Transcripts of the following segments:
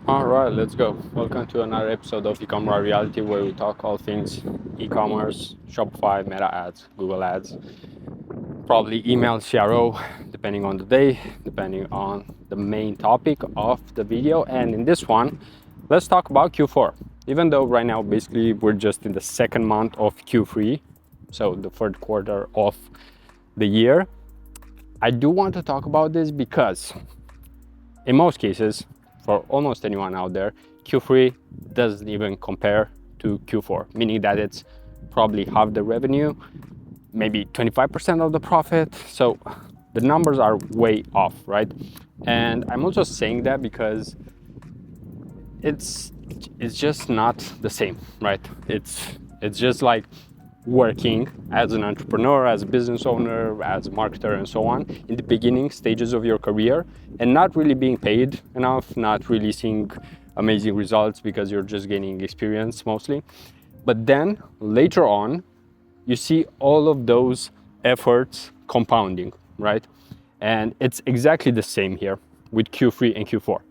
All right, let's go. Welcome to another episode of eCom Reality, where we talk all things e-commerce, Shopify, Meta ads, Google ads, probably email, CRO, depending on the day, depending on the main topic of the video. And in this one, let's talk about Q4. Even though right now, basically, we're just in the second month of Q3, so the third quarter of the year, I do want to talk about this because in most cases, for almost anyone out there, Q3 doesn't even compare to Q4, meaning that it's probably half the revenue, maybe 25% of the profit. So the numbers are way off, right? And I'm also saying that because it's just not the same, right? It's just like working as an entrepreneur, as a business owner, as a marketer, and so on in the beginning stages of your career, and not really being paid enough, not really seeing amazing results because you're just gaining experience mostly. But then later on, you see all of those efforts compounding, right? And it's exactly the same here with Q3 and Q4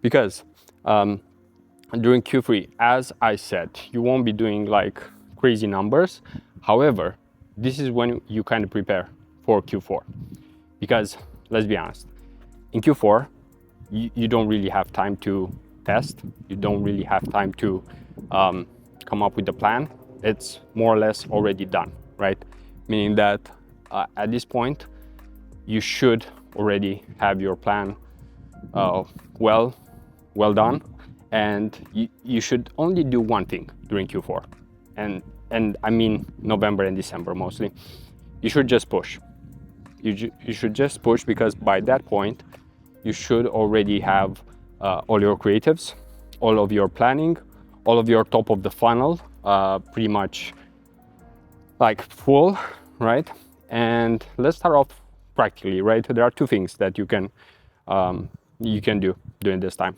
because during Q3, as I said, you won't be doing like crazy numbers. However, this is when you kind of prepare for Q4 because let's be honest, in Q4, you don't really have time to test. You don't really have time to come up with a plan. It's more or less already done, right? Meaning that at this point, you should already have your plan well done, and you should only do one thing during Q4, and I mean November and December mostly. You should just push. You should just push because by that point, you should already have all your creatives, all of your planning, all of your top of the funnel pretty much like full, right? And let's start off practically, right? There are two things that you can do during this time.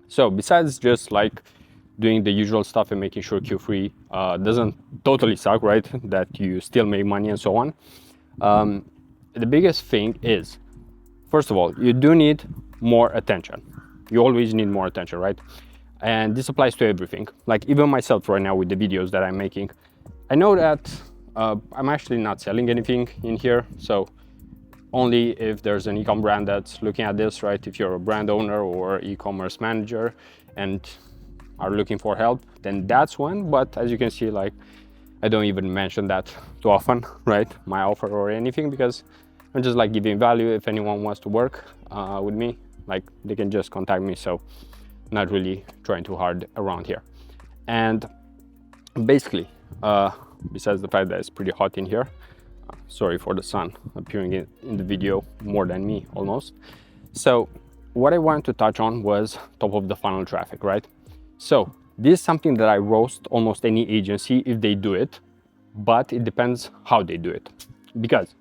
So besides just like doing the usual stuff and making sure Q3 doesn't totally suck, right? That you still make money and so on. The biggest thing is, first of all, you do need more attention. You always need more attention, right? And this applies to everything. Like even myself right now with the videos that I'm making, I know that I'm actually not selling anything in here. So only if there's an e-com brand that's looking at this, right? If you're a brand owner or e-commerce manager and are looking for help, then that's when. But as you can see, like I don't even mention that too often, right? My offer or anything, because I'm just like giving value. If anyone wants to work with me, like they can just contact me. So not really trying too hard around here. And basically, besides the fact that it's pretty hot in here, sorry for the sun appearing in the video more than me almost. So what I wanted to touch on was top of the funnel traffic, right? So this is something that I roast almost any agency if they do it, but it depends how they do it. Because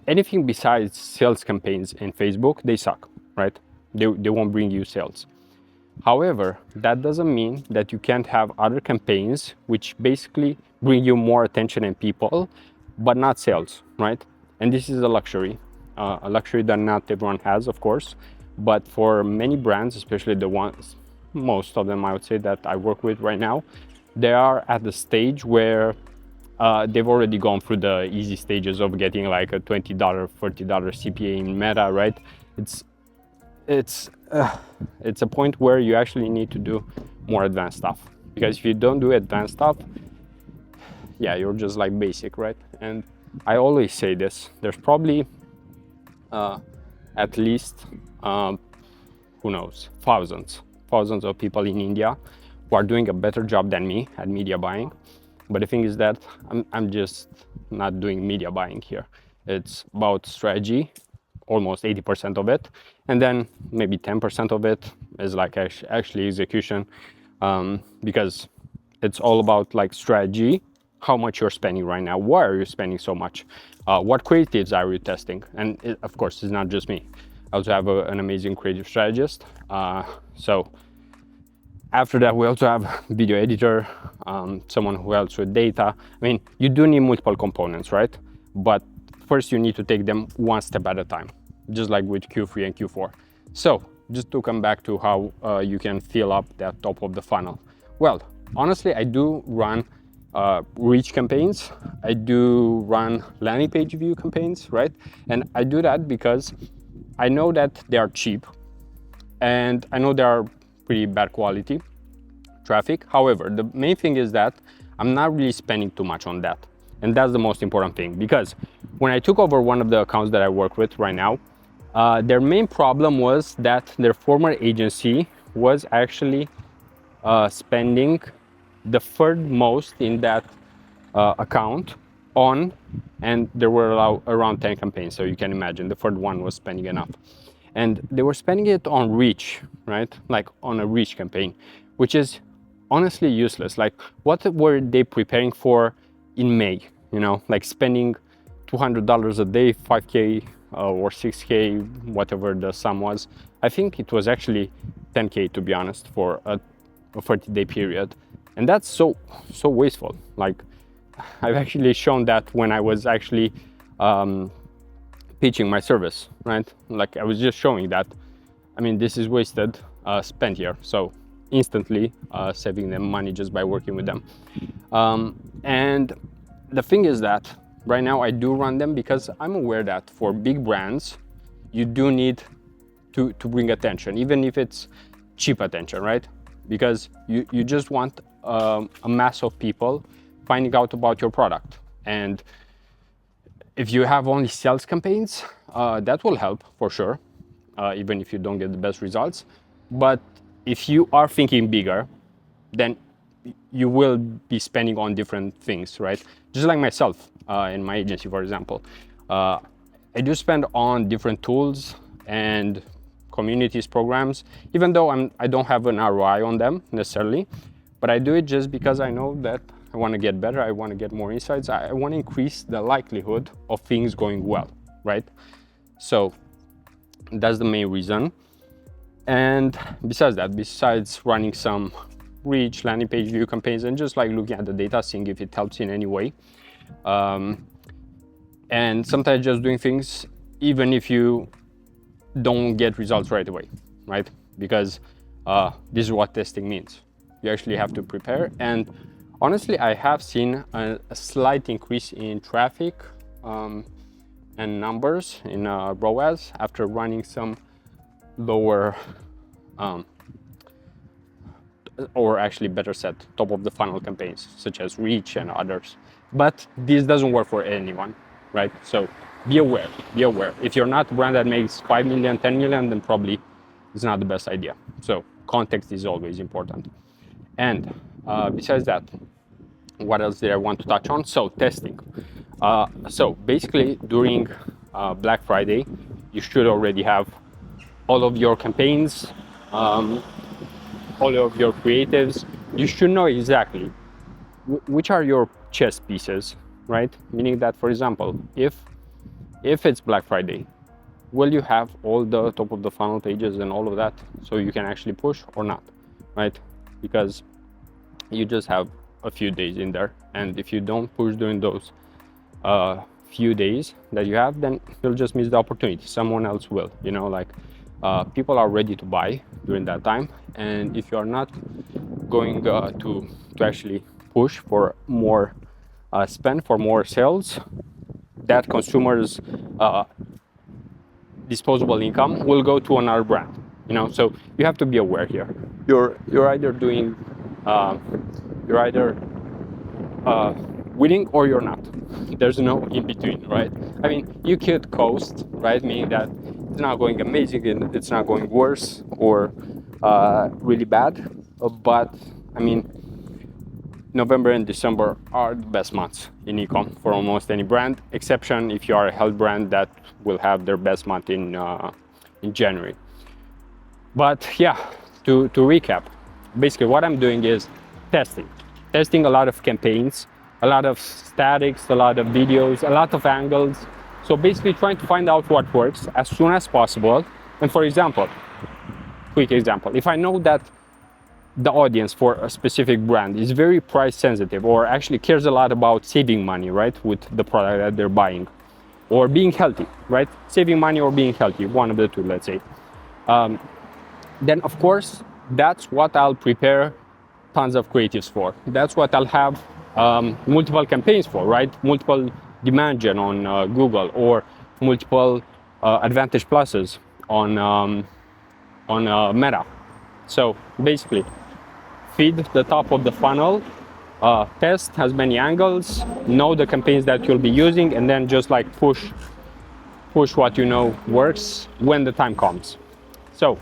anything besides sales campaigns in Facebook, they suck, right? They won't bring you sales. However, that doesn't mean that you can't have other campaigns which basically bring you more attention and people, but not sales, right? And this is a luxury that not everyone has, of course. But for many brands, especially the ones, most of them I would say that I work with right now, they are at the stage where they've already gone through the easy stages of getting like a $20, $30 CPA in Meta, right? It's a point where you actually need to do more advanced stuff, because if you don't do advanced stuff, yeah, you're just like basic, right? And I always say this, there's probably at least who knows, thousands of people in India who are doing a better job than me at media buying. But the thing is that I'm just not doing media buying here. It's about strategy, almost 80% of it, and then maybe 10% of it is like actually execution, because it's all about like strategy, how much you're spending right now, why are you spending so much, what creatives are you testing, and of course it's not just me. I also have an amazing creative strategist. So after that, we also have video editor, someone who helps with data. I mean, you do need multiple components, right? But first you need to take them one step at a time, just like with Q3 and Q4. So just to come back to how you can fill up that top of the funnel. Well, honestly, I do run reach campaigns. I do run landing page view campaigns, right? And I do that because I know that they are cheap and I know they are pretty bad quality traffic. However, the main thing is that I'm not really spending too much on that. And that's the most important thing, because when I took over one of the accounts that I work with right now, their main problem was that their former agency was actually spending the third most in that account on, and there were around 10 campaigns, so you can imagine the third one was spending enough. And they were spending it on reach, right? Like on a reach campaign, which is honestly useless. Like, what were they preparing for in May? You know, like spending $200 a day, 5K or 6K, whatever the sum was. I think it was actually 10K, to be honest, for a 30-day period. And that's so wasteful. Like, I've actually shown that when I was actually pitching my service, right? Like, I was just showing that, I mean, this is wasted spent here. So instantly saving them money just by working with them. And the thing is that right now I do run them because I'm aware that for big brands, you do need to bring attention, even if it's cheap attention, right? Because you just want a mass of people finding out about your product. And if you have only sales campaigns, that will help for sure, even if you don't get the best results. But if you are thinking bigger, then you will be spending on different things, right? Just like myself in my agency, for example. I do spend on different tools and communities programs, even though I don't have an ROI on them necessarily, but I do it just because I know that I want to get better, I want to get more insights, I want to increase the likelihood of things going well, right? So that's the main reason. And besides that, besides running some reach, landing page view campaigns, and just like looking at the data, seeing if it helps in any way, and sometimes just doing things even if you don't get results right away, right? Because this is what testing means. You actually have to prepare. And honestly, I have seen a slight increase in traffic and numbers in ROAS after running some lower or actually better said, top of the funnel campaigns such as reach and others. But this doesn't work for anyone, right? So be aware. If you're not a brand that makes 5 million, 10 million, then probably it's not the best idea. So context is always important. And besides that, what else did I want to touch on? So testing. So basically during Black Friday, you should already have all of your campaigns, all of your creatives. You should know exactly which are your chess pieces, right? Meaning that, for example, if it's Black Friday, will you have all the top of the funnel pages and all of that so you can actually push or not, right? Because you just have a few days in there, and if you don't push during those few days that you have, then you'll just miss the opportunity. Someone else will, you know, like people are ready to buy during that time, and if you are not going to actually push for more spend, for more sales, that consumers disposable income will go to another brand, you know. So you have to be aware here. You're either doing winning or you're not. There's no in between, right? I mean, you could coast, right? Meaning that it's not going amazing and it's not going worse or really bad. But I mean, November and December are the best months in eCom for almost any brand, exception if you are a health brand that will have their best month in January. But yeah, to recap, basically what I'm doing is testing a lot of campaigns, a lot of statics, a lot of videos, a lot of angles. So basically trying to find out what works as soon as possible. And for example, quick example, if I know that the audience for a specific brand is very price sensitive or actually cares a lot about saving money, right, with the product that they're buying, or being healthy, right, saving money or being healthy, one of the two, let's say, then of course that's what I'll prepare tons of creatives for. That's what I'll have multiple campaigns for, right? Multiple demand gen on Google, or multiple Advantage Pluses on Meta. So basically, feed the top of the funnel, test as many angles, know the campaigns that you'll be using, and then just like push what you know works when the time comes. So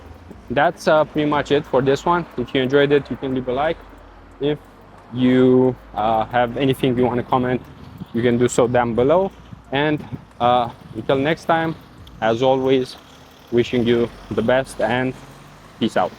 that's pretty much it for this one. If you enjoyed it, you can leave a like. If you have anything you want to comment, you can do so down below. And until next time, as always, wishing you the best and peace out.